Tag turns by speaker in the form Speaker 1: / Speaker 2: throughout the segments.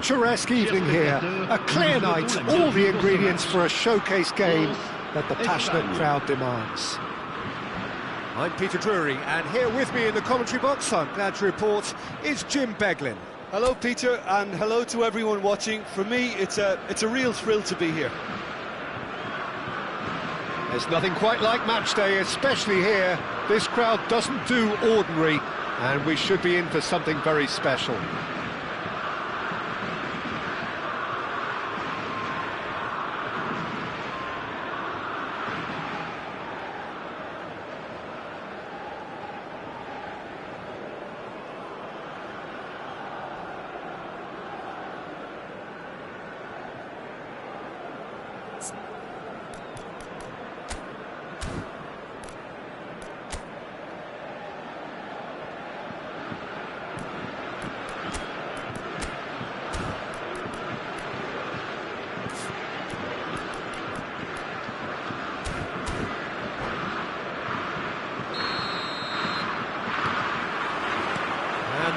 Speaker 1: picturesque evening here, a clear night, all the ingredients for a showcase game that the passionate crowd demands. I'm Peter Drury, and here with me in the commentary box, I'm glad to report, is Jim Beglin.
Speaker 2: Hello Peter, and hello to everyone watching. For me, it's a real thrill to be here.
Speaker 1: There's nothing quite like match day, especially here. This crowd doesn't do ordinary, and we should be in for something very special.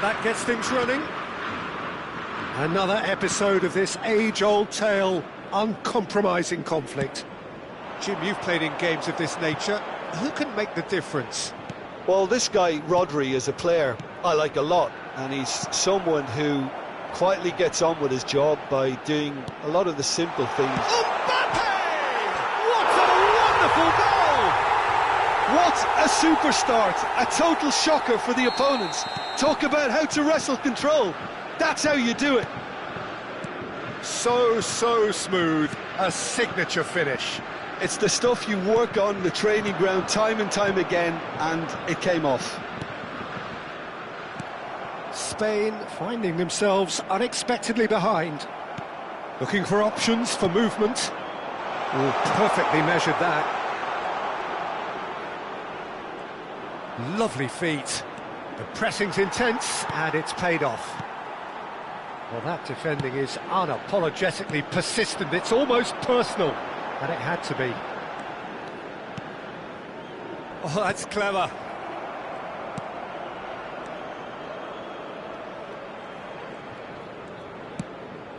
Speaker 1: That gets things running. Another episode of this age-old tale, uncompromising conflict. Jim, you've played in games of this nature. Who can make the difference?
Speaker 2: Well, this guy, Rodri, is a player I like a lot, and he's someone who quietly gets on with his job by doing a lot of the simple things.
Speaker 1: Mbappe! What a wonderful goal!
Speaker 2: What a super start, a total shocker for the opponents. Talk about how to wrestle control. That's how you do it.
Speaker 1: So smooth, a signature finish.
Speaker 2: It's the stuff you work on the training ground time and time again, and it came off.
Speaker 1: Spain finding themselves unexpectedly behind. Looking for options for movement. Oh, perfectly measured that. Lovely feet. The pressing's intense, and it's paid off. Well, that defending is unapologetically persistent. It's almost personal, and it had to be. Oh, that's clever.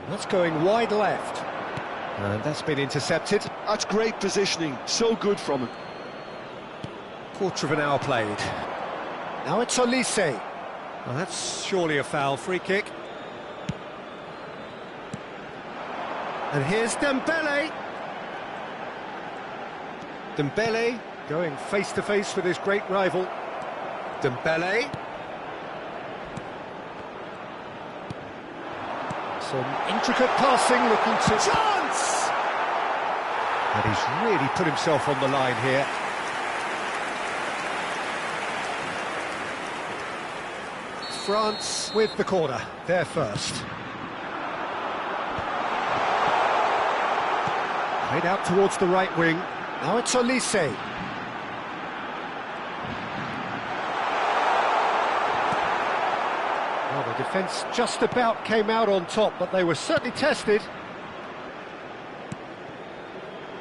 Speaker 1: That's going wide left. And that's been intercepted.
Speaker 2: That's great positioning, so good from him.
Speaker 1: Quarter of an hour played. Now it's Olise. Well, that's surely a foul. Free kick. And here's Dembele. Dembele going face-to-face with his great rival. Dembele. Some intricate passing, looking to... Chance! And he's really put himself on the line here. France with the corner, they're first. Played out towards the right wing. Now it's Olise. Well, the defence just about came out on top, but they were certainly tested.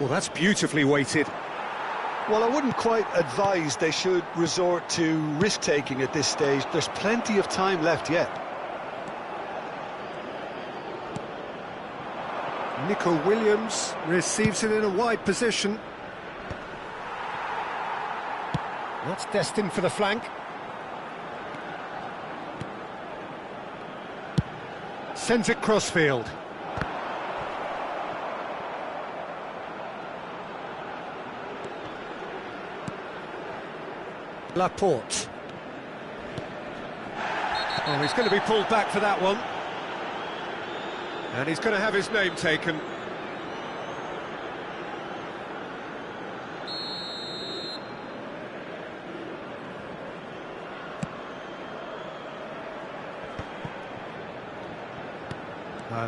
Speaker 1: Well, that's beautifully weighted.
Speaker 2: Well, I wouldn't quite advise they should resort to risk-taking at this stage. There's plenty of time left yet.
Speaker 1: Nico Williams receives it in a wide position. That's destined for the flank. Sends it crossfield. Laporte. Oh, he's going to be pulled back for that one. And he's going to have his name taken.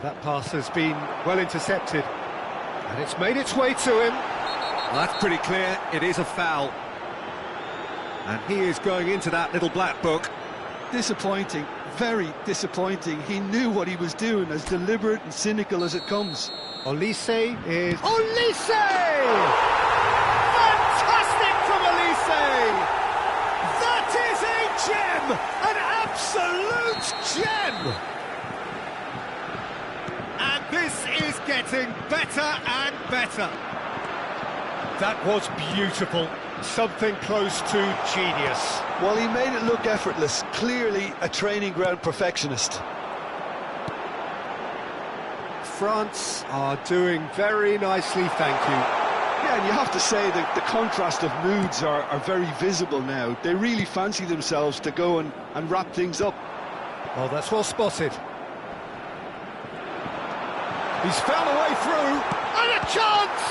Speaker 1: That pass has been well intercepted. And it's made its way to him. Well, that's pretty clear. It is a foul. And he is going into that little black book.
Speaker 2: Disappointing, very disappointing. He knew what he was doing, as deliberate and cynical as it comes.
Speaker 1: Olise is... Olise! Fantastic from Olise! That is a gem! An absolute gem! getting better and better. That was beautiful. Something close to genius.
Speaker 2: Well, he made it look effortless. Clearly a training ground perfectionist.
Speaker 1: France are doing very nicely, thank you.
Speaker 2: Yeah, and you have to say that the contrast of moods are very visible now. They really fancy themselves to go and wrap things up.
Speaker 1: Oh, that's well spotted. He's found a way through, and a chance!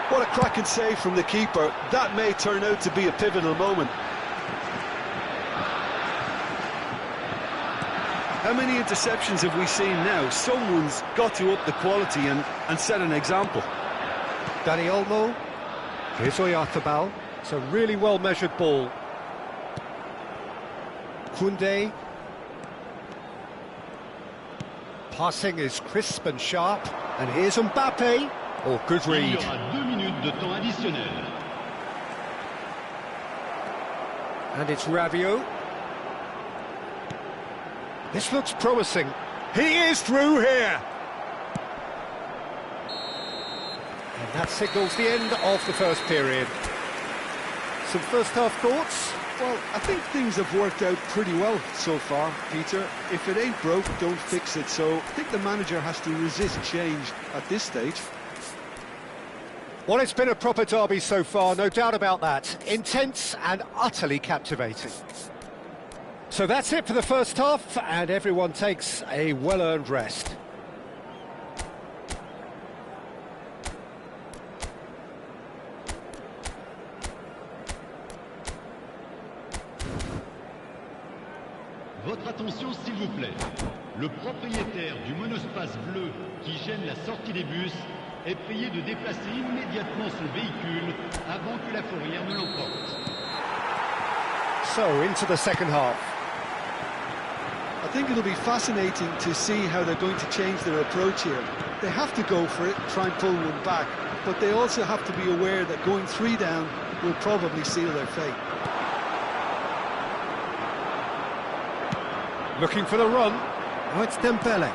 Speaker 2: What a cracking save from the keeper. That may turn out to be a pivotal moment. How many interceptions have we seen now? Someone's got to up the quality and set an example.
Speaker 1: Dani Olmo. Here's Oyarzabal. It's a really well-measured ball. Koundé. Passing is crisp and sharp. And here's Mbappe. Oh, good read.
Speaker 3: Il y aura 2 minutes de temps additionnel.
Speaker 1: And it's Rabiot. This looks promising. He is through here. And that signals the end of the first period. Some first-half thoughts?
Speaker 2: Well, I think things have worked out pretty well so far, Peter. If it ain't broke, don't fix it. So I think the manager has to resist change at this stage.
Speaker 1: Well, it's been a proper derby so far, no doubt about that. Intense and utterly captivating. So that's it for the first half, and everyone takes a well-earned rest.
Speaker 3: Votre attention s'il vous plaît. Le propriétaire du monospace bleu qui gêne la sortie des bus est prié de déplacer immédiatement son véhicule avant que la fourrière ne l'emporte.
Speaker 1: So, into the second half.
Speaker 2: I think it'll be fascinating to see how they're going to change their approach here. They have to go for it, try and pull one back, but they also have to be aware that going 3 down will probably seal their fate.
Speaker 1: Looking for the run. Oh, it's Dembele.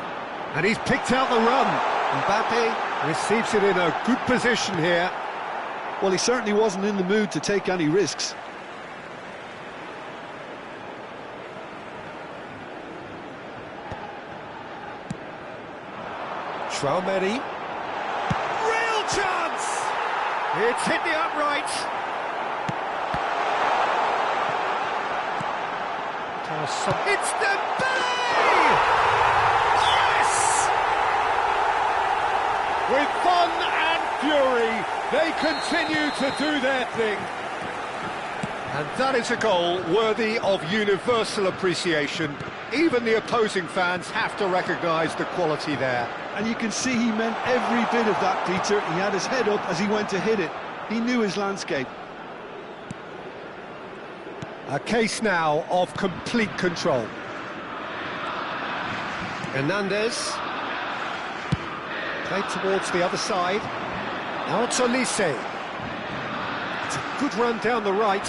Speaker 1: And he's picked out the run. Mbappe receives it in a good position here.
Speaker 2: Well, he certainly wasn't in the mood to take any risks.
Speaker 1: Traumeri. Real chance! It's hit the upright. It's Dembele! Yes! With fun and fury, they continue to do their thing. And that is a goal worthy of universal appreciation. Even the opposing fans have to recognise the quality there.
Speaker 2: And you can see he meant every bit of that, Peter. He had his head up as he went to hit it. He knew his landscape.
Speaker 1: A case now of complete control. Hernandez. Played towards the other side. Now it's Olise. It's a good run down the right.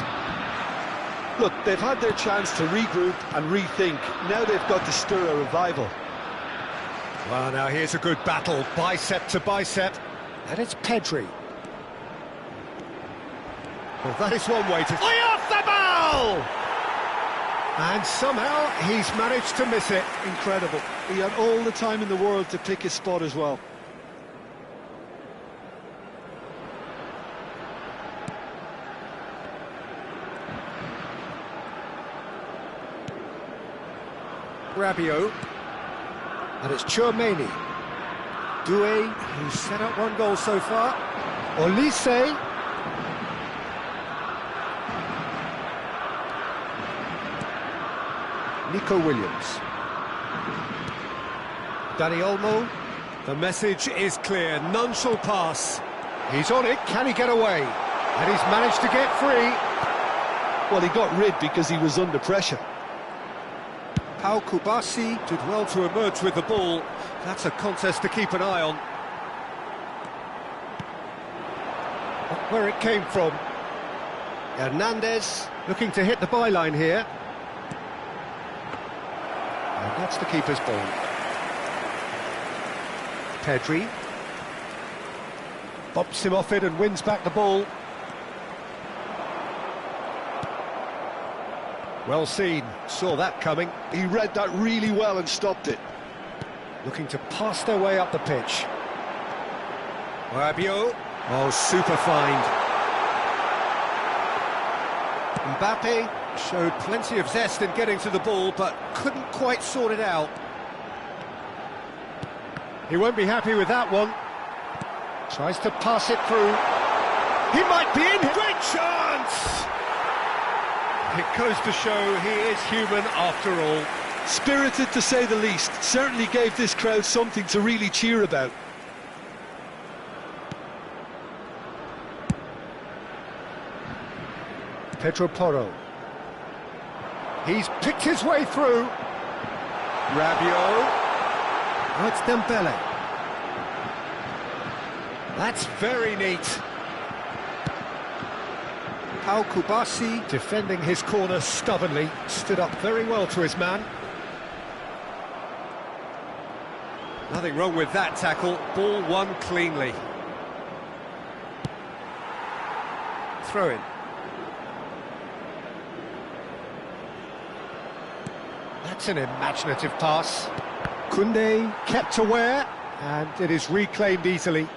Speaker 2: Look, they've had their chance to regroup and rethink. Now they've got to stir a revival.
Speaker 1: Well, now here's a good battle, bicep to bicep. And it's Pedri. Well, that is one way to... Oyarzabal! And somehow he's managed to miss it.
Speaker 2: Incredible. He had all the time in the world to pick his spot as well.
Speaker 1: Rabiot. And it's Tchouaméni. Doué, who's set up 1 goal so far. Olise. Nico Williams. Dani Olmo. The message is clear, none shall pass. He's on it, can he get away? And he's managed to get free.
Speaker 2: Well, he got rid because he was under pressure.
Speaker 1: Pau Kubasi did well to emerge with the ball. That's a contest to keep an eye on. Not where it came from. Hernandez looking to hit the byline here. And that's the keeper's ball. Pedri. Bumps him off it and wins back the ball. Well seen, saw that coming.
Speaker 2: He read that really well and stopped it.
Speaker 1: Looking to pass their way up the pitch. Rabiot. Oh, super find. Mbappe showed plenty of zest in getting to the ball, but couldn't quite sort it out. He won't be happy with that one. Tries to pass it through. He might be in. Great chance! It goes to show he is human after all.
Speaker 2: Spirited to say the least. Certainly gave this crowd something to really cheer about.
Speaker 1: Pedro Porro. He's picked his way through. Rabiot. Oh, it's Dembele. That's very neat. Pau Kubasi defending his corner stubbornly, stood up very well to his man. Nothing wrong with that tackle, ball won cleanly. Throw in. That's an imaginative pass. Koundé kept aware, and it is reclaimed easily.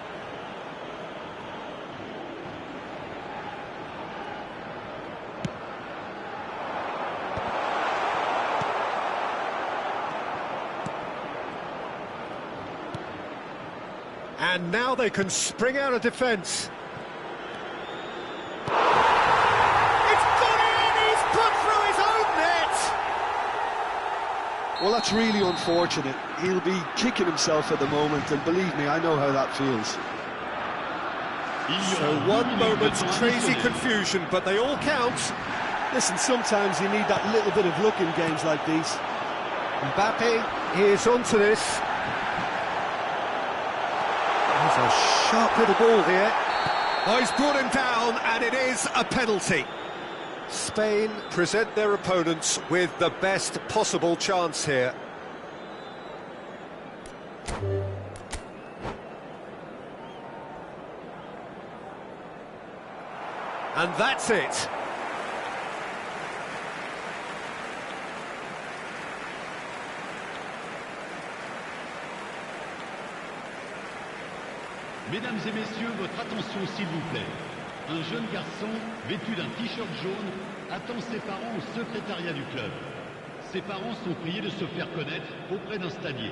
Speaker 1: And now they can spring out of defence. It's gone in! He's put through his own net!
Speaker 2: Well, that's really unfortunate. He'll be kicking himself at the moment, and believe me, I know how that feels.
Speaker 1: So one moment's crazy confusion, but they all count.
Speaker 2: Listen, sometimes you need that little bit of luck in games like these.
Speaker 1: Mbappe is onto this. There's a sharp little ball here. Oh, he's brought him down, and it is a penalty. Spain present their opponents with the best possible chance here. And that's it.
Speaker 3: Mesdames et messieurs, votre attention s'il vous plaît. Un jeune garçon, vêtu d'un t-shirt jaune, attend ses parents au secrétariat du club. Ses parents sont priés de se faire connaître auprès d'un stadier.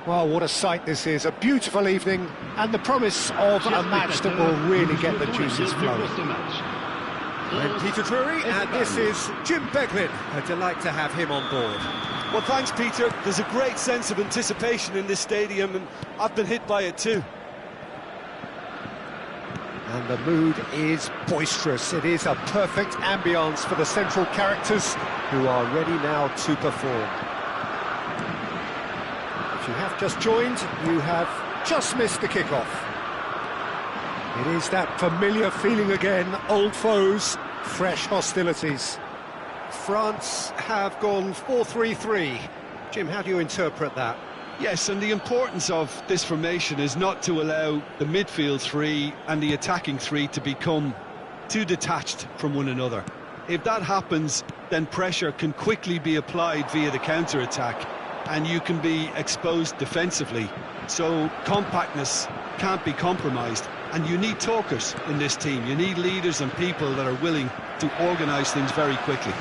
Speaker 1: Well, what a sight this is, a beautiful evening, and the promise of a match that will really get the juices flowing. I'm Peter Drury, and this is Jim Beglin. A delight to have him on board.
Speaker 2: Well, thanks, Peter. There's a great sense of anticipation in this stadium, and I've been hit by it too.
Speaker 1: And the mood is boisterous. It is a perfect ambience for the central characters who are ready now to perform. If you have just joined, you have just missed the kickoff. It is that familiar feeling again, old foes, fresh hostilities. France have gone 4-3-3. Jim, how do you interpret that?
Speaker 2: Yes, and the importance of this formation is not to allow the midfield three and the attacking three to become too detached from one another. If that happens, then pressure can quickly be applied via the counter-attack, and you can be exposed defensively. So compactness can't be compromised, and you need talkers in this team. You need leaders and people that are willing to organise things very quickly.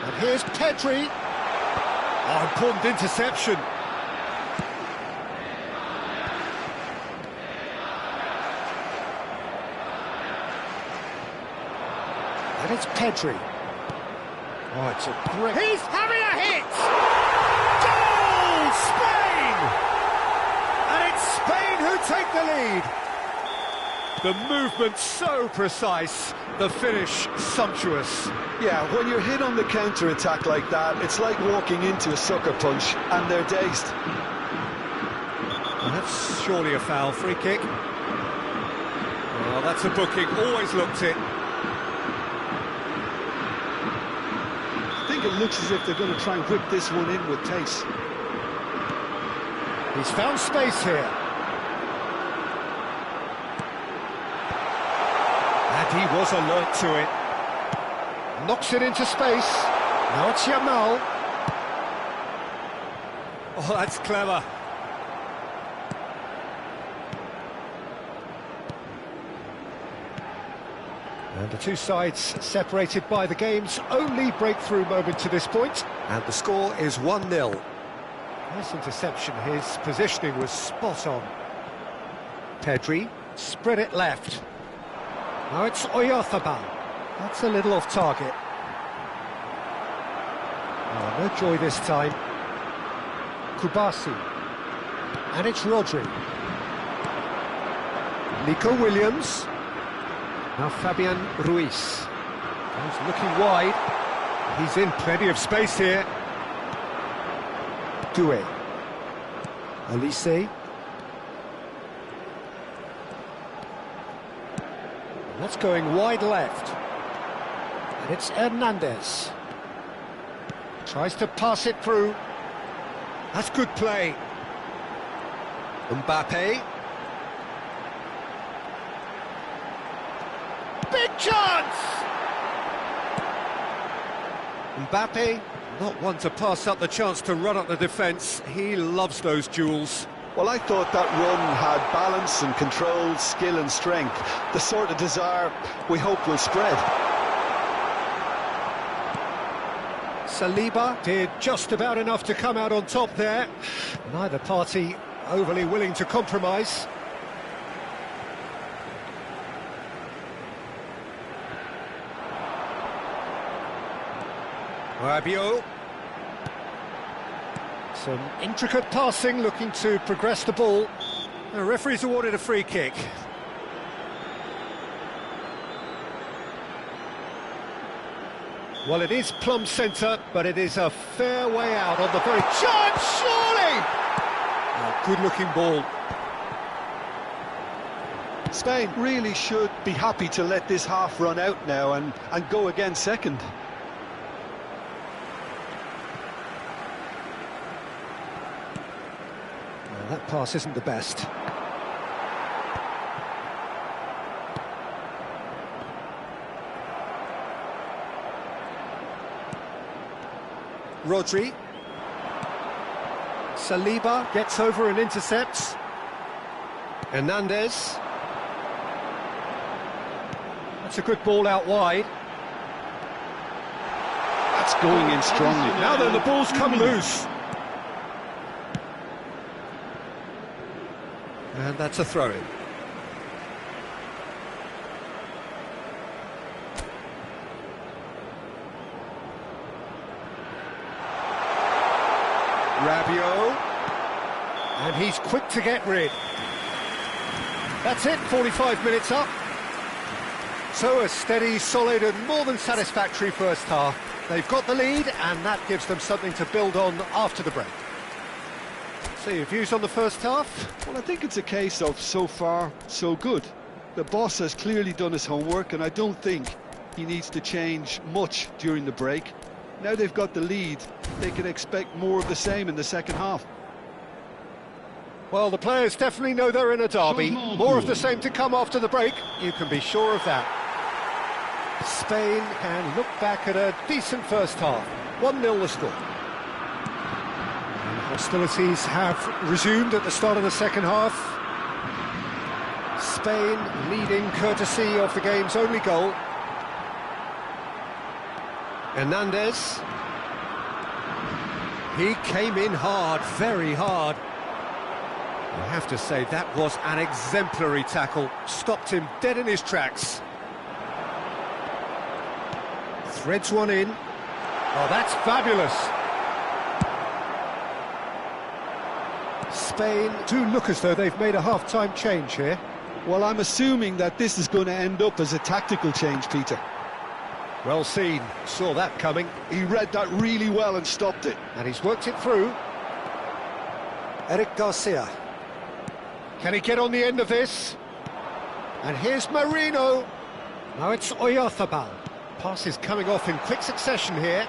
Speaker 1: And here's Pedri. Oh, important interception. And it's Pedri. Oh, it's a great... He's having a hit! Goal! Spain! And it's Spain who take the lead. The movement so precise, the finish sumptuous.
Speaker 2: Yeah, when you're hit on the counter-attack like that, it's like walking into a sucker punch, and they're dazed.
Speaker 1: Well, that's surely a foul. Free kick. Oh, that's a booking. Always looked it.
Speaker 2: I think it looks as if they're going to try and whip this one in with pace.
Speaker 1: He's found space here. And he was alert to it. Knocks it into space. Now it's Yamal. Oh, that's clever. And the two sides separated by the game's only breakthrough moment to this point. And the score is 1-0. Nice interception, his positioning was spot on. Pedri, spread it left. Now it's Oyarzabal. That's a little off target. Oh, no joy this time. Kubasi. And it's Rodri. Nico Williams. Now Fabian Ruiz. He's looking wide. He's in plenty of space here. Doué. Olise. That's going wide left. And it's Hernandez. Tries to pass it through. That's good play. Mbappe. Big chance! Mbappe, not one to pass up the chance to run up the defence. He loves those duels.
Speaker 2: Well, I thought that run had balance and control, skill and strength. The sort of desire we hope will spread.
Speaker 1: Saliba did just about enough to come out on top there. Neither party overly willing to compromise. Rabiot. Some intricate passing, looking to progress the ball. The referee's awarded a free kick. Well, it is plumb centre, but it is a fair way out on the very chance, surely! A good-looking ball.
Speaker 2: Spain really should be happy to let this half run out now and go again second.
Speaker 1: That pass isn't the best. Rodri. Saliba gets over and intercepts. Hernandez. That's a good ball out wide.
Speaker 2: That's going in strongly.
Speaker 1: Now then, the ball's come loose. And that's a throw-in. Rabiot. And he's quick to get rid. That's it, 45 minutes up. So a steady, solid and more than satisfactory first half. They've got the lead and that gives them something to build on after the break. So your views on the first half?
Speaker 2: Well, I think it's a case of so far, so good. The boss has clearly done his homework and I don't think he needs to change much during the break. Now they've got the lead, they can expect more of the same in the second half.
Speaker 1: Well, the players definitely know they're in a derby. More of the same to come after the break, you can be sure of that. Spain can look back at a decent first half. 1-0 the score. And hostilities have resumed at the start of the second half. Spain leading courtesy of the game's only goal. Hernandez. He came in hard, very hard. I have to say, that was an exemplary tackle. Stopped him dead in his tracks. Threads one in. Oh, that's fabulous. Spain do look as though they've made a half-time change here.
Speaker 2: Well, I'm assuming that this is going to end up as a tactical change, Peter.
Speaker 1: Well seen, saw that coming.
Speaker 2: He read that really well and stopped it.
Speaker 1: And he's worked it through. Eric Garcia. Can he get on the end of this? And here's Marino. Now it's Oyarzabal. Pass is coming off in quick succession here.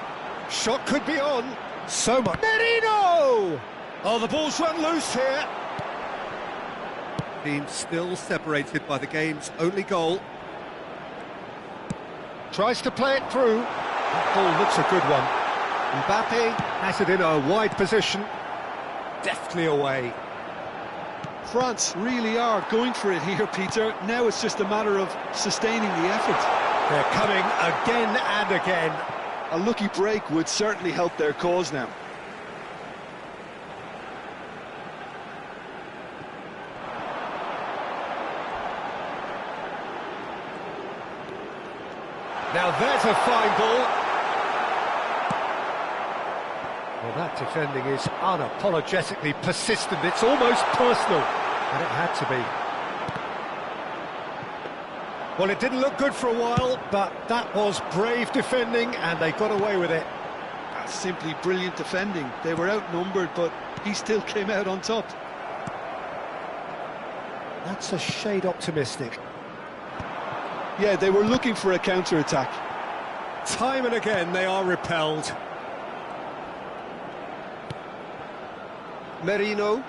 Speaker 1: Shot could be on. So much. Marino! Oh, the ball's run loose here. Being still separated by the game's only goal. Tries to play it through. That ball looks a good one. Mbappe has it in a wide position. Deftly away.
Speaker 2: France really are going for it here, Peter. Now it's just a matter of sustaining the effort.
Speaker 1: They're coming again and again.
Speaker 2: A lucky break would certainly help their cause now.
Speaker 1: Now there's a fine ball. Well, that defending is unapologetically persistent. It's almost personal, and it had to be. Well, it didn't look good for a while, but that was brave defending, and they got away with it.
Speaker 2: That's simply brilliant defending. They were outnumbered, but he still came out on top.
Speaker 1: That's a shade optimistic.
Speaker 2: Yeah, they were looking for a counter-attack.
Speaker 1: Time and again, they are repelled. Merino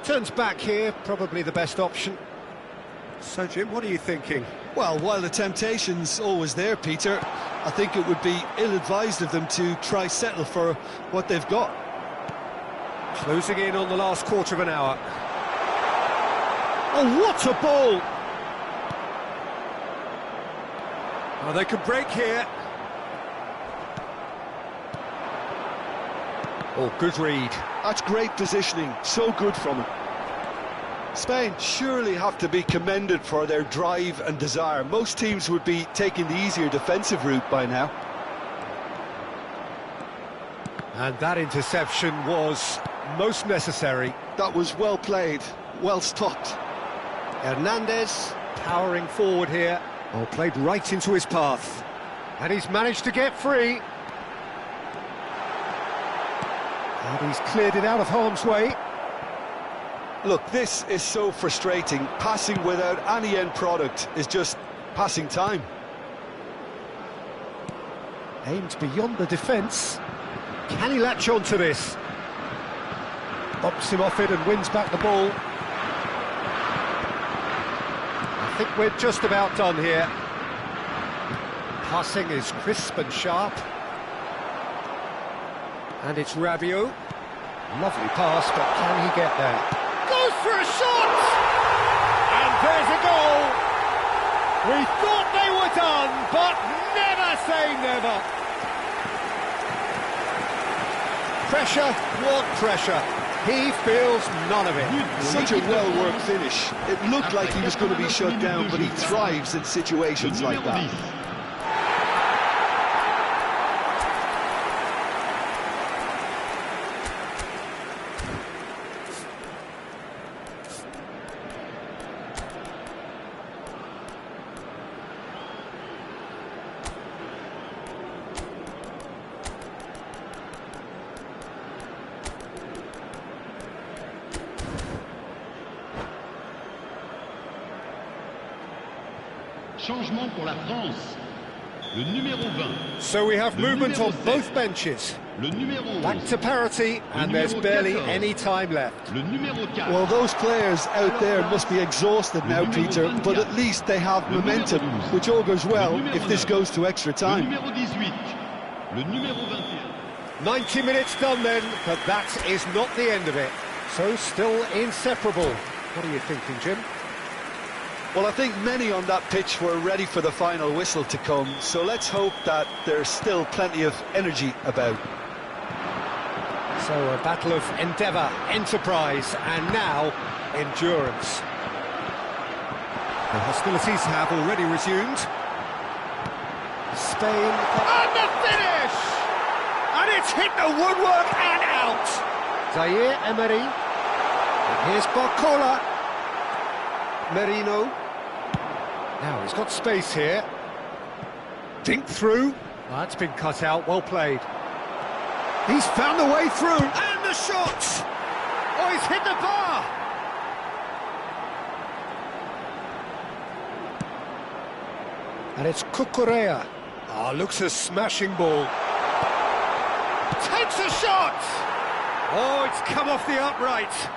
Speaker 1: turns back here, probably the best option. So, Jim, what are you thinking?
Speaker 2: Well, while the temptation's always there, Peter, I think it would be ill-advised of them to try settle for what they've got.
Speaker 1: Closing in on the last quarter of an hour. Oh, what a ball! Oh, they could break here. Oh, good read.
Speaker 2: That's great positioning, so good from him. Spain surely have to be commended for their drive and desire. Most teams would be taking the easier defensive route by now.
Speaker 1: And that interception was most necessary.
Speaker 2: That was well played, well stopped.
Speaker 1: Hernandez powering forward here. Oh, played right into his path. And he's managed to get free. And he's cleared it out of harm's way.
Speaker 2: Look, this is so frustrating. Passing without any end product is just passing time.
Speaker 1: Aimed beyond the defence. Can he latch on to this? Bops him off it and wins back the ball. I think we're just about done here. Passing is crisp and sharp. And it's Rabiot. Lovely pass, but can he get there? Goes for a shot! And there's a goal! We thought they were done, but never say never! Pressure? What pressure? He feels none of it.
Speaker 2: Such a well-worked finish. It looked like he was going to be shut down, but he thrives in situations like that.
Speaker 3: Changement pour la France. Le numéro 20.
Speaker 1: So we have movement on both benches.
Speaker 3: Le numéro 11.
Speaker 1: Back to parity, and there's barely any time left.
Speaker 3: Le numéro 4.
Speaker 2: Well, those players out there must be exhausted now, Peter, but at least they have momentum, which augurs well if this goes to extra
Speaker 3: Le
Speaker 2: time.
Speaker 3: numéro 18. Le numéro 21.
Speaker 1: 90 minutes done then, but that is not the end of it. So still inseparable. What are you thinking, Jim?
Speaker 2: Well, I think many on that pitch were ready for the final whistle to come, so let's hope that there's still plenty of energy about.
Speaker 1: So a battle of endeavour, enterprise, and now endurance. The hostilities have already resumed. Spain, and the finish! And it's hit the woodwork and out! Zaire Emery, and here's Barcola. Merino. Now he's got space here. Dink through. Oh, that's been cut out, well played. He's found the way through, and the shot! Oh, he's hit the bar! And it's Cucurella. Ah, looks a smashing ball. Takes a shot! Oh, it's come off the upright.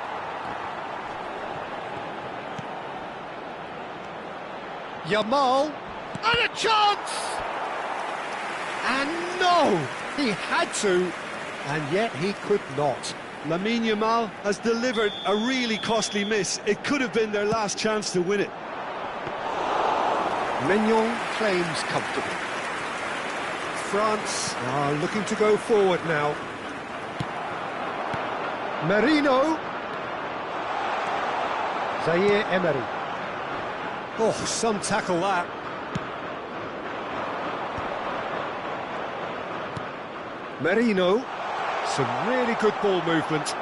Speaker 1: Yamal, and a chance! And no! He had to, and yet he could not.
Speaker 2: Lamine Yamal has delivered a really costly miss. It could have been their last chance to win it.
Speaker 1: Mignon claims comfortably. France are looking to go forward now. Merino. Zaire Emery. Oh, some tackle that. Merino. Some really good ball movement.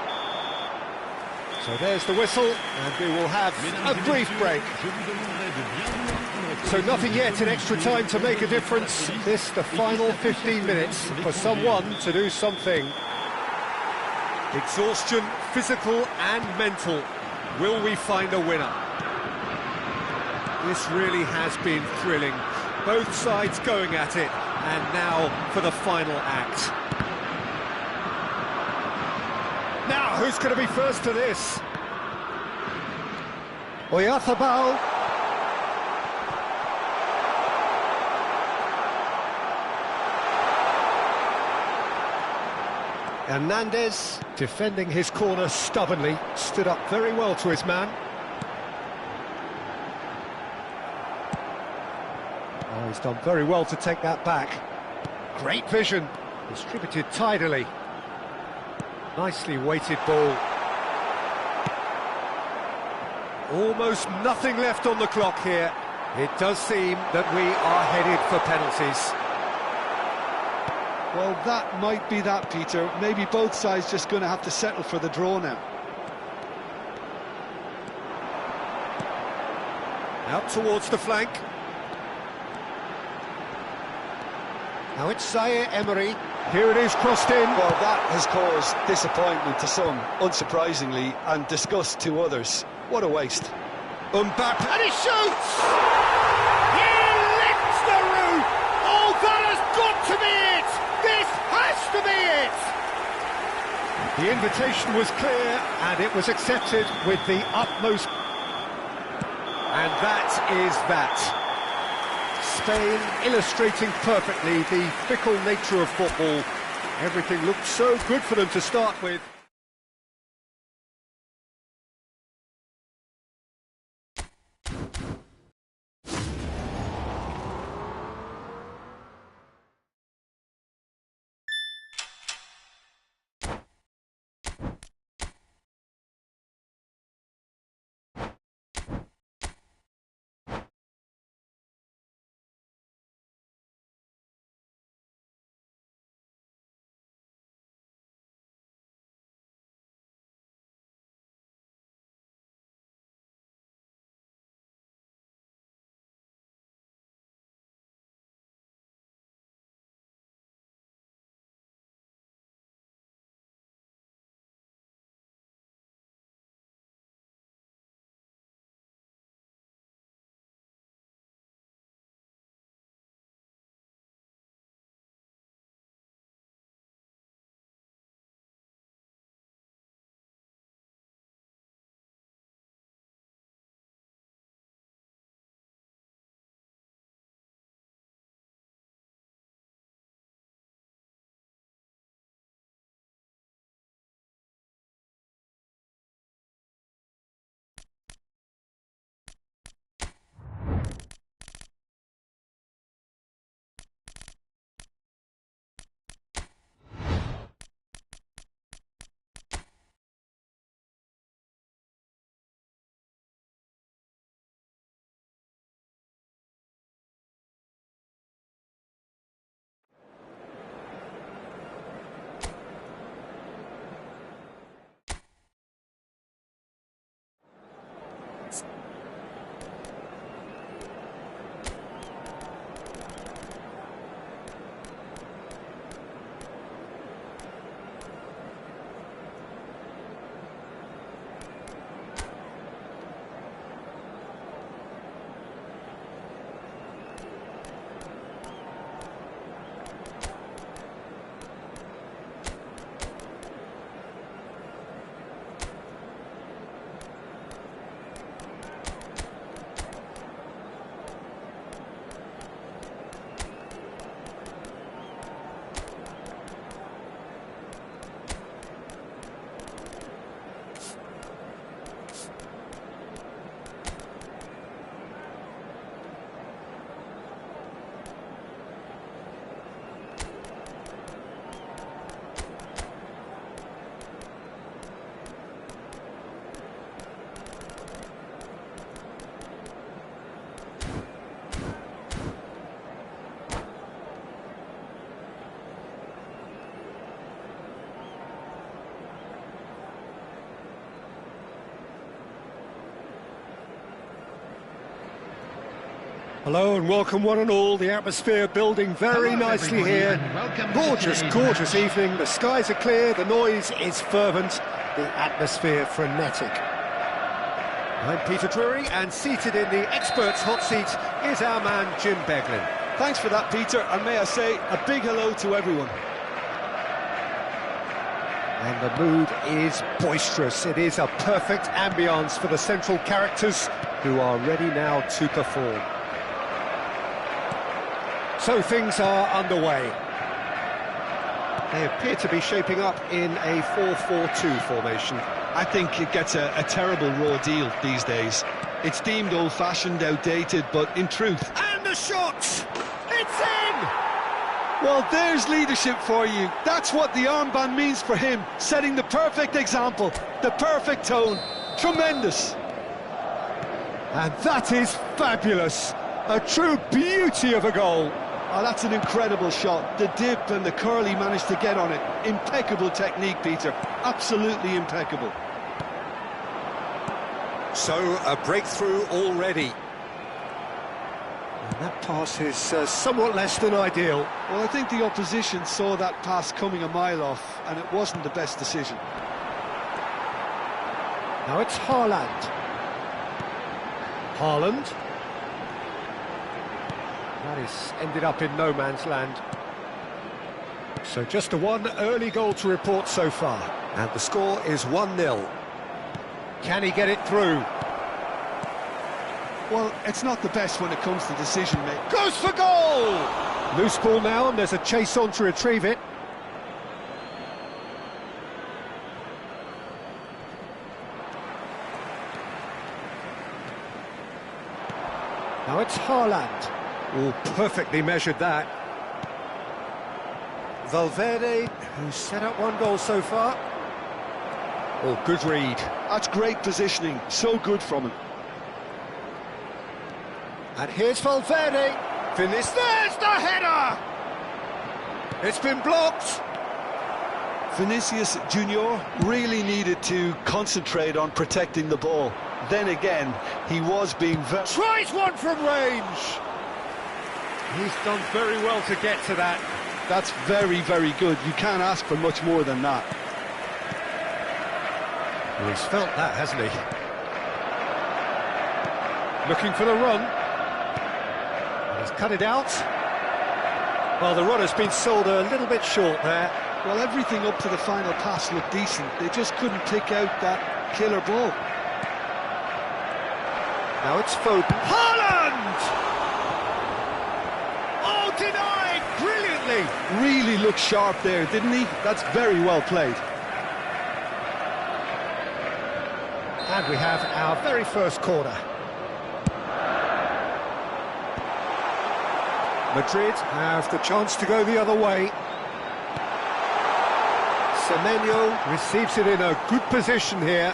Speaker 1: So there's the whistle, and we will have a brief break. So nothing yet in extra time to make a difference. This, the final 15 minutes, for someone to do something. Exhaustion, physical and mental. Will we find a winner? This really has been thrilling. Both sides going at it, and now for the final act. Now, who's going to be first to this? Oyarzabal. Hernandez, defending his corner stubbornly, stood up very well to his man. Oh, he's done very well to take that back. Great vision, distributed tidily. Nicely weighted ball. Almost nothing left on the clock here. It does seem that we are headed for penalties.
Speaker 2: Well, that might be that, Peter. Maybe both sides just going to have to settle for the draw now.
Speaker 1: Out towards the flank. Now it's Zaire Emery. Here it is, crossed in.
Speaker 2: Well, that has caused disappointment to some, unsurprisingly, and disgust to others. What a waste.
Speaker 1: Mbappe, and he shoots! He lifts the roof! Oh, that has got to be it! This has to be it! The invitation was clear, and it was accepted with the utmost... And that is that. Spain illustrating perfectly the fickle nature of football. Everything looked so good for them to start with. Hello and welcome one and all. The atmosphere building very nicely here. Gorgeous, gorgeous evening. The skies are clear, the noise is fervent, the atmosphere frenetic. I'm Peter Drury, and seated in the experts' hot seat is our man Jim Beglin.
Speaker 2: Thanks for that, Peter, and may I say a big hello to everyone.
Speaker 1: And the mood is boisterous. It is a perfect ambience for the central characters who are ready now to perform. So things are underway. They appear to be shaping up in a 4-4-2 formation.
Speaker 2: I think it gets a terrible raw deal these days. It's deemed old-fashioned, outdated, but in truth...
Speaker 1: And the shot! It's in!
Speaker 2: Well, there's leadership for you. That's what the armband means for him, setting the perfect example, the perfect tone. Tremendous!
Speaker 1: And that is fabulous! A true beauty of a goal.
Speaker 2: Oh, that's an incredible shot. The dip and the curl he managed to get on it. Impeccable technique, Peter. Absolutely impeccable.
Speaker 1: So, a breakthrough already. And that pass is somewhat less than ideal.
Speaker 2: Well, I think the opposition saw that pass coming a mile off, and it wasn't the best decision.
Speaker 1: Now it's Haaland. Haaland. That is ended up in no man's land. So just a one early goal to report so far. And the score is 1-0. Can he get it through?
Speaker 2: Well, it's not the best when it comes to decision-making.
Speaker 1: Goes for goal! Loose ball now, and there's a chase on to retrieve it. Now it's Haaland. Oh, perfectly measured that. Valverde, who's set up one goal so far. Oh, good read.
Speaker 2: That's great positioning, so good from him.
Speaker 1: And here's Valverde. Finish, there's the header! It's been blocked.
Speaker 2: Vinicius Junior really needed to concentrate on protecting the ball. Then again, he was being very...
Speaker 1: Tries one from range! He's done very well to get to that.
Speaker 2: That's very, very good. You can't ask for much more than that.
Speaker 1: Well, he's felt that, hasn't he? Looking for the run. And he's cut it out. Well, the run has been sold a little bit short there.
Speaker 2: Well, everything up to the final pass looked decent. They just couldn't pick out that killer ball.
Speaker 1: Now it's Foden. Haaland! Oh, denied! Brilliantly!
Speaker 2: Really looked sharp there, didn't he? That's very well played.
Speaker 1: And we have our very first corner. Madrid have the chance to go the other way. Semenyo receives it in a good position here.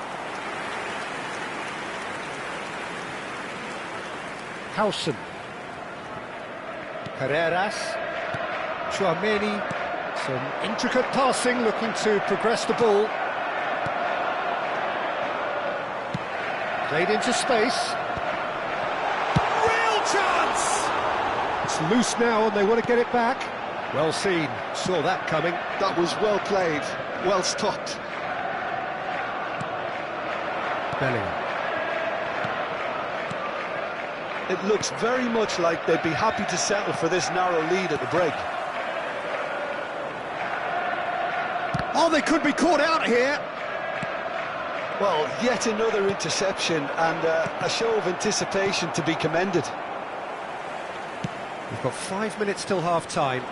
Speaker 1: Howson. Carreras. Chouameni. Some intricate passing, looking to progress the ball. Played into space. Real chance! It's loose now and they want to get it back. Well seen, saw that coming.
Speaker 2: That was well played, well stopped.
Speaker 1: Bellingham.
Speaker 2: It looks very much like they'd be happy to settle for this narrow lead at the break.
Speaker 1: Oh, they could be caught out here.
Speaker 2: Well, yet another interception and a show of anticipation to be commended.
Speaker 1: We've got 5 minutes till half-time.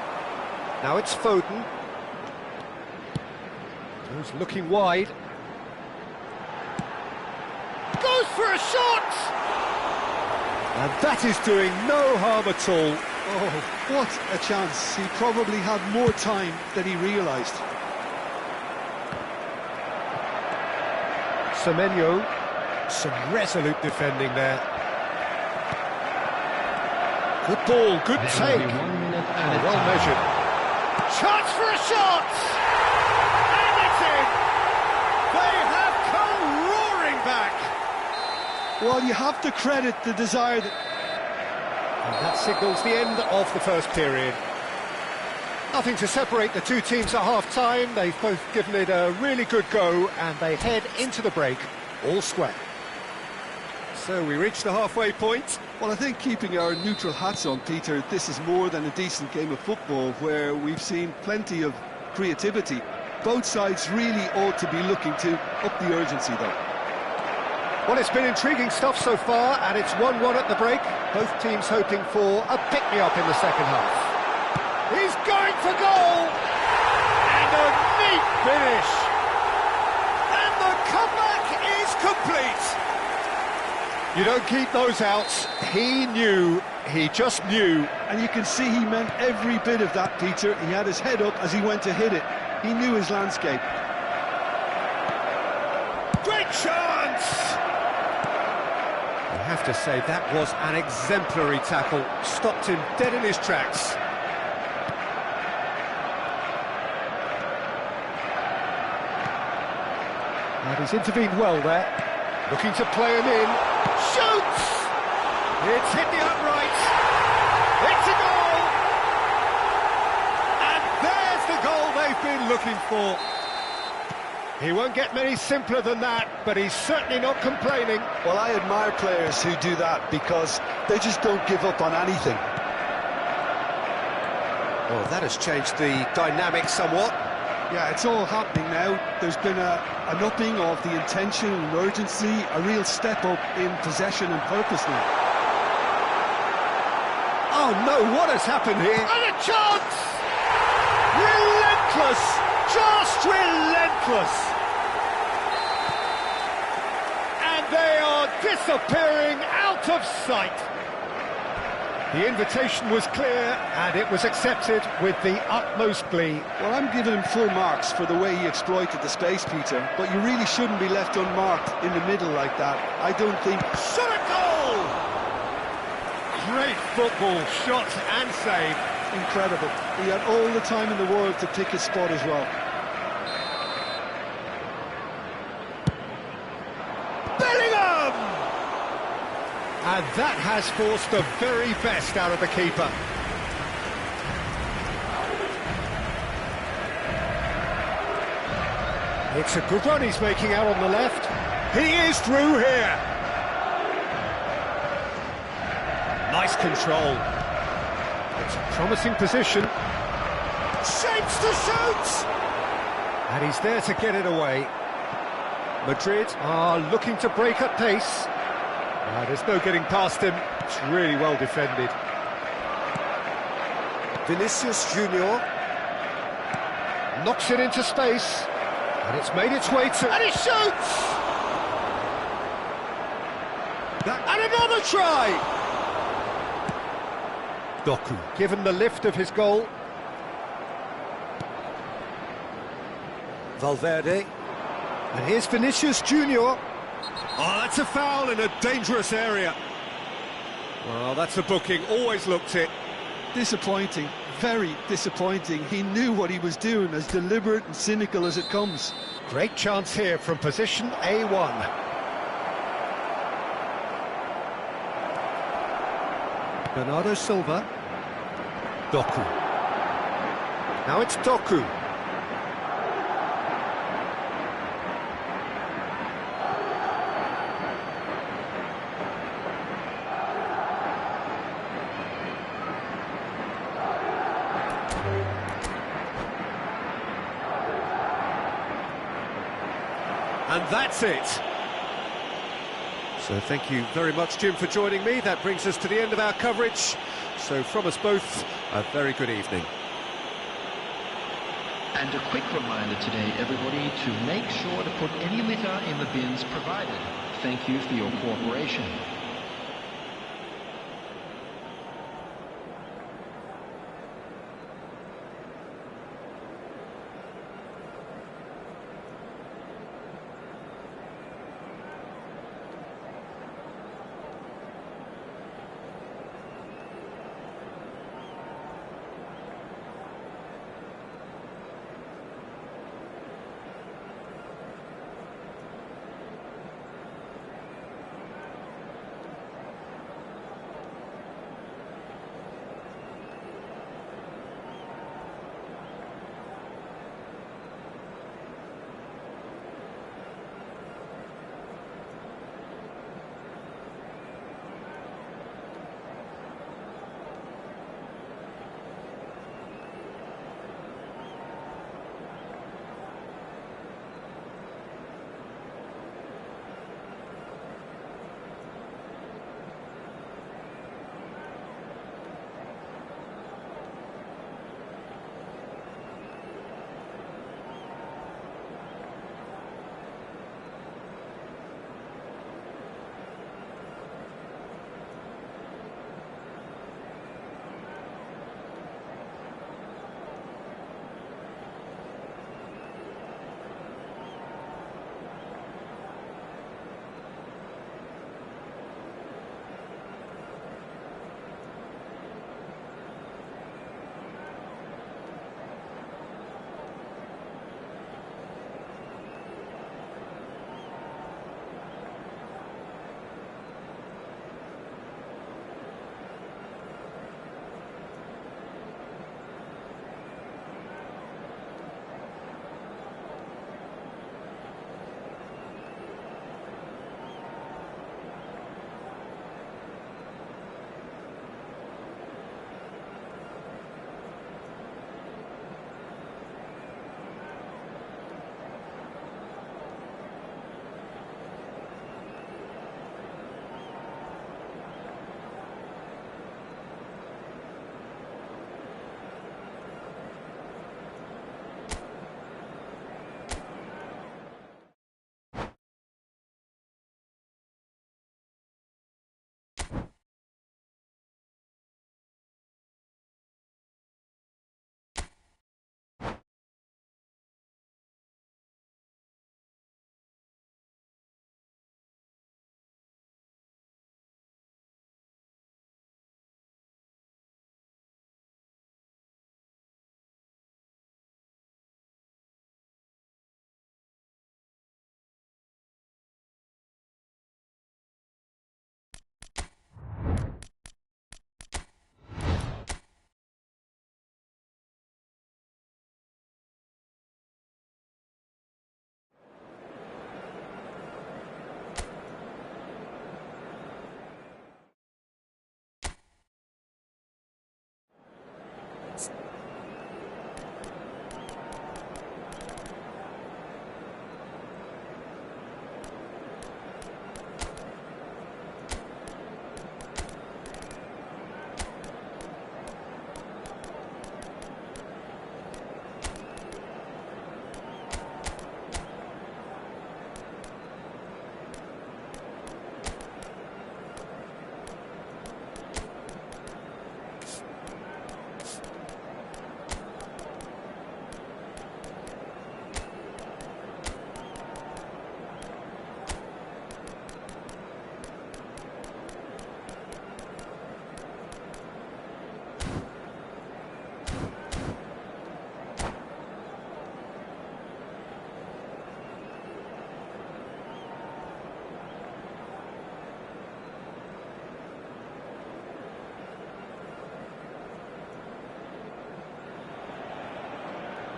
Speaker 1: Now it's Foden. Who's looking wide. Goes for a shot! And that is doing no harm at all.
Speaker 2: Oh, what a chance. He probably had more time than he realised.
Speaker 1: Semenyo, some resolute defending there. Good ball, good take. Well measured. Chance for a shot! And it's in! They have come roaring back.
Speaker 2: Well, you have to credit the desire that...
Speaker 1: And that signals the end of the first period. Nothing to separate the two teams at half-time. They've both given it a really good go, and they head into the break all square. So we reach the halfway point.
Speaker 2: Well, I think keeping our neutral hats on, Peter, this is more than a decent game of football where we've seen plenty of creativity. Both sides really ought to be looking to up the urgency, though.
Speaker 1: Well, it's been intriguing stuff so far, and it's 1-1 at the break. Both teams hoping for a pick-me-up in the second half. He's going for goal! And a neat finish! And the comeback is complete! You don't keep those outs. He knew, he just knew.
Speaker 2: And you can see he meant every bit of that, Peter. He had his head up as he went to hit it. He knew his landscape.
Speaker 1: Great chance! I have to say, that was an exemplary tackle. Stopped him dead in his tracks. And he's intervened well there. Looking to play him in. Shoots! It's hit the uprights. It's a goal! And there's the goal they've been looking for. He won't get many simpler than that, but he's certainly not complaining.
Speaker 2: Well, I admire players who do that because they just don't give up on anything.
Speaker 1: Well, that has changed the dynamic somewhat.
Speaker 2: Yeah, it's all happening now. There's been an upping of the intention and urgency, a real step up in possession and purpose now.
Speaker 1: Oh no, what has happened here? And a chance! Relentless! Just relentless! And they are disappearing out of sight. The invitation was clear, and it was accepted with the utmost glee.
Speaker 2: Well, I'm giving him full marks for the way he exploited the space, Peter, but you really shouldn't be left unmarked in the middle like that. I don't think...
Speaker 1: Shot a goal! Great football, shot and save.
Speaker 2: Incredible. He had all the time in the world to pick his spot as well.
Speaker 1: And that has forced the very best out of the keeper. It's a good run he's making out on the left. He is through here. Nice control. It's a promising position. Shapes to shoot! And he's there to get it away. Madrid are looking to break at pace. There's no getting past him. It's really well defended. Vinicius Junior knocks it into space, and it's made its way to... And he shoots! And another try! Doku, given the lift of his goal. Valverde. And here's Vinicius Junior. Oh, that's a foul in a dangerous area. Well, that's a booking, always looked it.
Speaker 2: Disappointing, very disappointing. He knew what he was doing, as deliberate and cynical as it comes.
Speaker 1: Great chance here from position A1. Bernardo Silva. Doku. Now it's Doku. And that's it. So thank you very much, Jim, for joining me. That brings us to the end of our coverage. So from us both, a very good evening.
Speaker 4: And a quick reminder today, everybody, to make sure to put any litter in the bins provided. Thank you for your cooperation.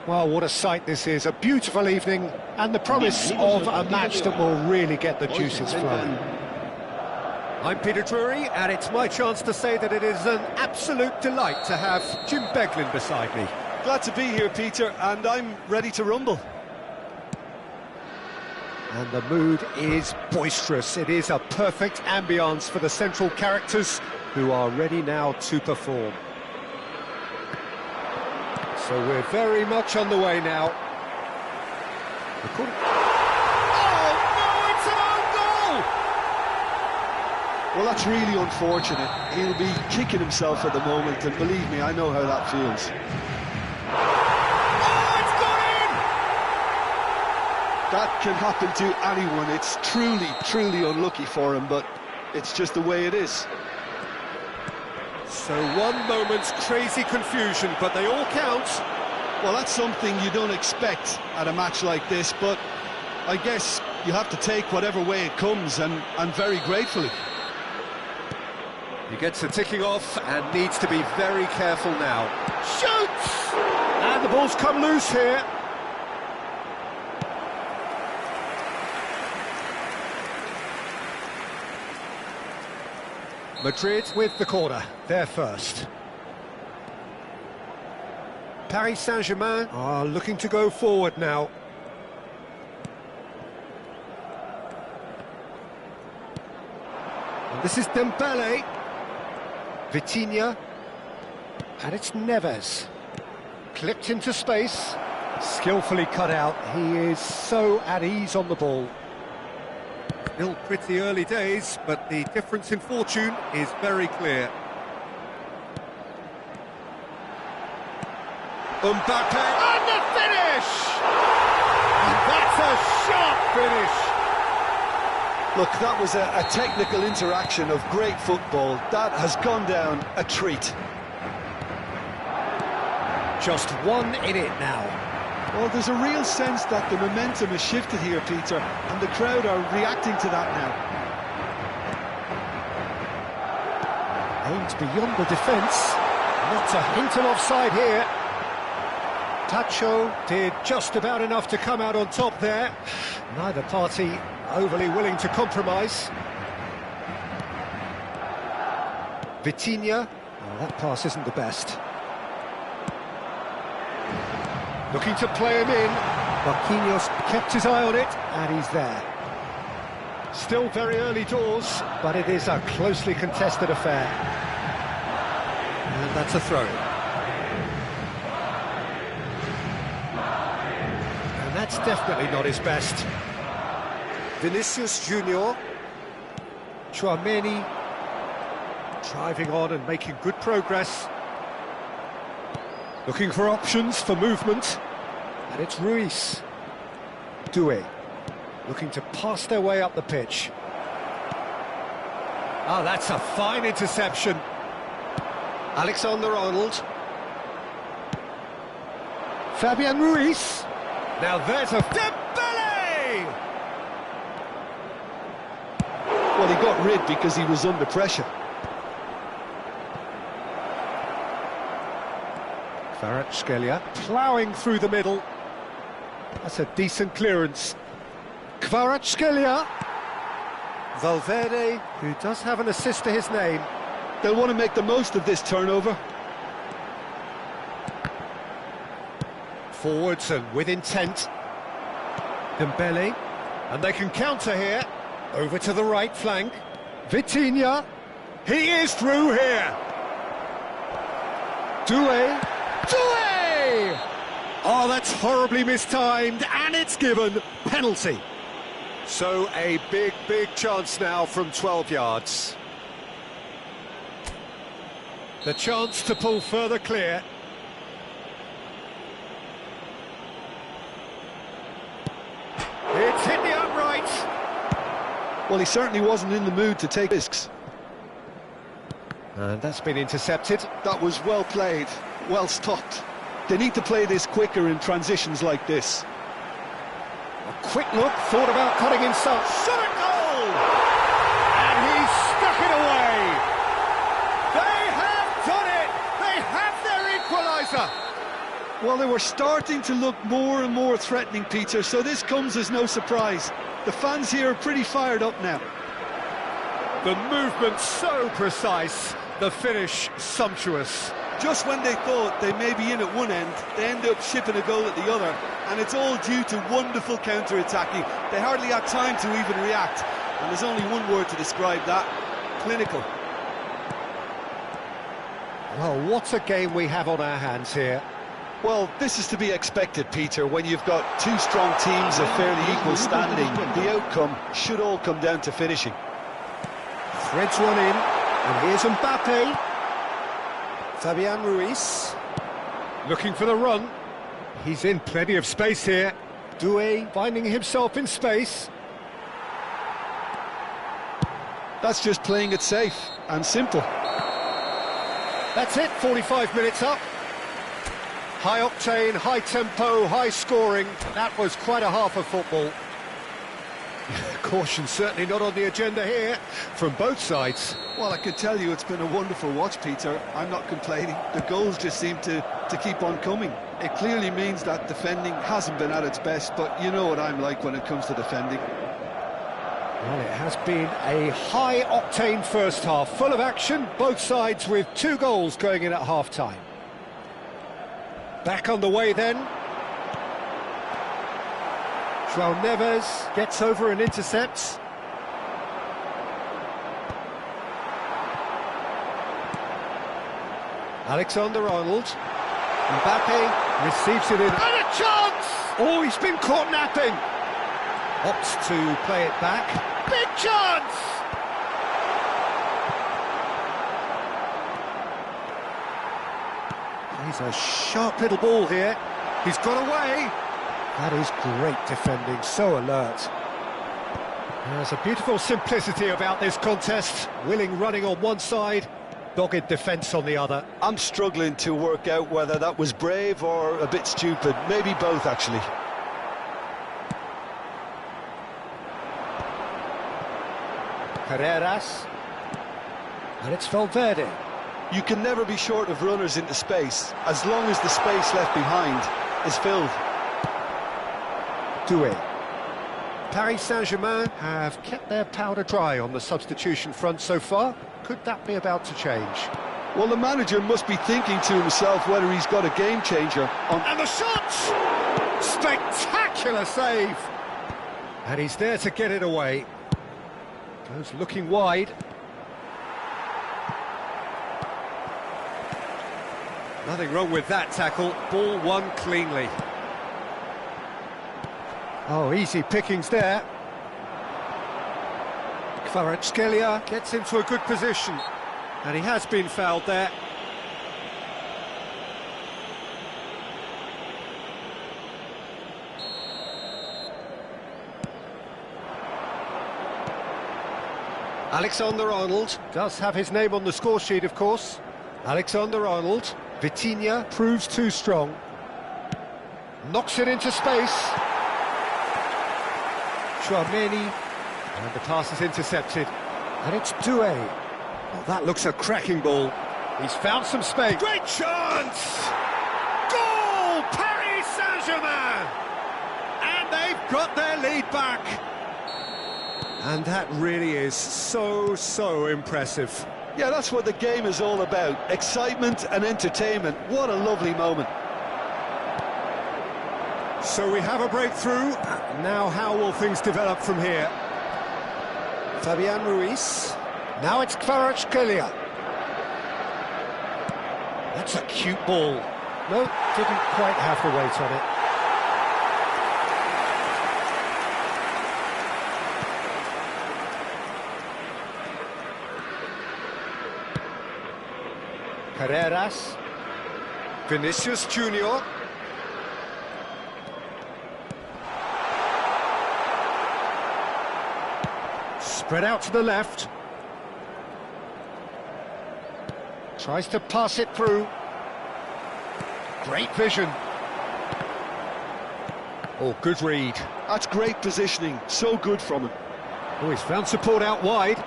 Speaker 1: Well, what a sight this is, a beautiful evening, and the promise of a match that will really get the juices flowing. I'm Peter Drury, and it's my chance to say that it is an absolute delight to have Jim Beglin beside me.
Speaker 2: Glad to be here, Peter, and I'm ready to rumble.
Speaker 1: And the mood is boisterous. It is a perfect ambience for the central characters who are ready now to perform. So we're very much on the way now. Oh, no, it's an own goal!
Speaker 2: Well, that's really unfortunate. He'll be kicking himself at the moment, and believe me, I know how that feels.
Speaker 1: Oh, it's gone in!
Speaker 2: That can happen to anyone. It's truly, truly unlucky for him, but it's just the way it is.
Speaker 1: So one moment's crazy confusion, but they all count.
Speaker 2: Well, that's something you don't expect at a match like this, but I guess you have to take whatever way it comes, and very gratefully.
Speaker 1: He gets the ticking off and needs to be very careful now. Shoots! And the ball's come loose here. Madrid with the corner, they're first. Paris Saint-Germain are looking to go forward now. And this is Dembele. Vitinha. And it's Neves. Clipped into space. Skillfully cut out. He is so at ease on the ball. Still pretty early days, but the difference in fortune is very clear. Mbappe, and the finish! And that's a sharp finish!
Speaker 2: Look, that was a technical interaction of great football. That has gone down a treat.
Speaker 1: Just one in it now.
Speaker 2: Well, there's a real sense that the momentum has shifted here, Peter, and the crowd are reacting to that now.
Speaker 1: Aimed beyond the defence. Not a hint of offside here. Tacho did just about enough to come out on top there. Neither party overly willing to compromise. Vitinha. Oh, that pass isn't the best. Looking to play him in. Marquinhos kept his eye on it, and he's there. Still very early doors, but it is a closely contested affair. And that's a throw. And that's definitely not his best. Vinicius Junior. Chouameni driving on and making good progress. Looking for options for movement, and it's Ruiz. Doué, looking to pass their way up the pitch. Oh, that's a fine interception. Alexander-Arnold. Fabian Ruiz. Now there's a Dembele!
Speaker 2: Well, he got rid because he was under pressure.
Speaker 1: Kvaratskhelia ploughing through the middle. That's a decent clearance. Kvaratskhelia. Valverde, who does have an assist to his name.
Speaker 2: They'll want to make the most of this turnover.
Speaker 1: Forwards and with intent. Dembele. And they can counter here. Over to the right flank. Vitinha. He is through here. Doué. Doué! Oh, that's horribly mistimed, and it's given. Penalty. So a big, big chance now from 12 yards. The chance to pull further clear. It's hit the upright.
Speaker 2: Well, he certainly wasn't in the mood to take risks.
Speaker 1: And that's been intercepted.
Speaker 2: That was well played, well stopped. They need to play this quicker in transitions like this.
Speaker 1: A quick look, thought about cutting inside. Shot at goal! And he's stuck it away. They have done it! They have their equaliser!
Speaker 2: Well, they were starting to look more and more threatening, Peter, so this comes as no surprise. The fans here are pretty fired up now.
Speaker 1: The movement so precise, the finish sumptuous.
Speaker 2: Just when they thought they may be in at one end, they end up shipping a goal at the other, and it's all due to wonderful counter-attacking. They hardly had time to even react, and there's only one word to describe that: clinical.
Speaker 1: Well, what a game we have on our hands here.
Speaker 2: Well, this is to be expected, Peter, when you've got two strong teams of fairly equal standing. The outcome should all come down to finishing.
Speaker 1: Threads one in, and here's Mbappe. Fabian Ruiz, looking for the run. He's in plenty of space here. Doué finding himself in space.
Speaker 2: That's just playing it safe and simple.
Speaker 1: That's it, 45 minutes up. High octane, high tempo, high scoring. That was quite a half of football. Caution certainly not on the agenda here from both sides.
Speaker 2: Well, I can tell you it's been a wonderful watch, Peter. I'm not complaining. The goals just seem to keep on coming. It clearly means that defending hasn't been at its best, but you know what I'm like when it comes to defending.
Speaker 1: Well, it has been a high-octane first half, full of action, both sides with 2 goals going in at half-time. Back on the way then. João Neves gets over and intercepts. Alexander-Arnold. Mbappe receives it in. And a chance! Oh, he's been caught napping. Opts to play it back. Big chance! He's a sharp little ball here. He's got away. That is great defending, so alert. There's a beautiful simplicity about this contest. Willing running on one side, dogged defence on the other.
Speaker 2: I'm struggling to work out whether that was brave or a bit stupid. Maybe both, actually.
Speaker 1: Carreras. And it's Valverde.
Speaker 3: You can never be short of runners into space, as long as the space left behind is filled.
Speaker 1: Doué. Paris Saint-Germain have kept their powder dry on the substitution front so far. Could that be about to change?
Speaker 2: Well, the manager must be thinking to himself whether he's got a game changer on.
Speaker 1: And the shot! Spectacular save! And he's there to get it away. Goes looking wide. Nothing wrong with that tackle. Ball won cleanly. Oh, easy pickings there. Kvaratskhelia gets into a good position. And he has been fouled there. Alexander-Arnold does have his name on the score sheet, of course. Alexander-Arnold. Vitinha proves too strong. Knocks it into space. Chouameni. And the pass is intercepted. And it's Doué. Well, that looks a cracking ball. He's found some space. Great chance! Goal! Paris Saint-Germain! And they've got their lead back. And that really is so impressive.
Speaker 2: Yeah, that's what the game is all about. Excitement and entertainment. What a lovely moment.
Speaker 1: So we have a breakthrough. Now how will things develop from here? Fabian Ruiz. Now it's Kvaratskhelia. That's a cute ball. No, didn't quite have the weight on it. Carreras. Vinicius Junior. Spread out to the left. Tries to pass it through. Great vision. Oh, good read.
Speaker 2: That's great positioning. So good from him.
Speaker 1: Oh, he's found support out wide.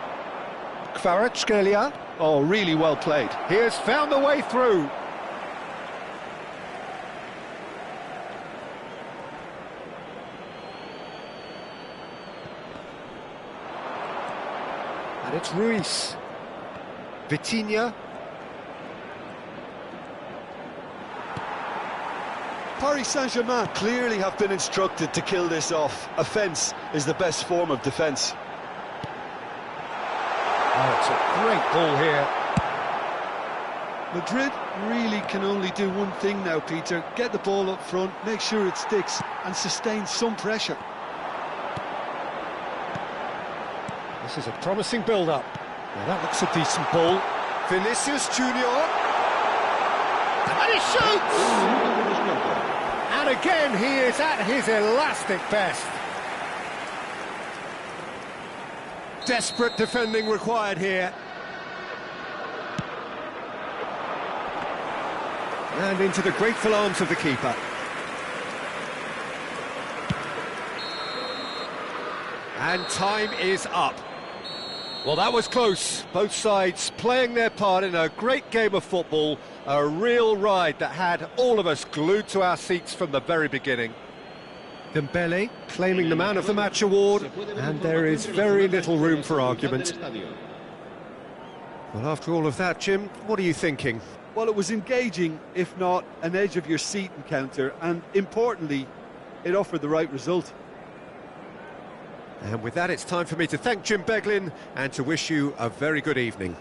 Speaker 1: Kvaratskhelia.
Speaker 2: Oh, really well played.
Speaker 1: He has found a way through. And it's Ruiz. Vitinha.
Speaker 2: Paris Saint-Germain clearly have been instructed to kill this off. Offence is the best form of defence.
Speaker 1: Oh, it's a great ball here.
Speaker 2: Madrid really can only do one thing now, Peter. Get the ball up front, make sure it sticks, and sustain some pressure.
Speaker 1: This is a promising build-up. Now that looks a decent ball. Vinicius Junior. And he shoots! And again, he is at his elastic best. Desperate defending required here. And into the grateful arms of the keeper. And time is up. Well, that was close. Both sides playing their part in a great game of football. A real ride that had all of us glued to our seats from the very beginning. Dembele claiming the Man of the Match award, and there is very little room for argument. Well, after all of that, Jim, what are you thinking?
Speaker 2: Well, it was engaging, if not an edge-of-your-seat encounter, and importantly, it offered the right result.
Speaker 1: And with that, it's time for me to thank Jim Beglin and to wish you a very good evening.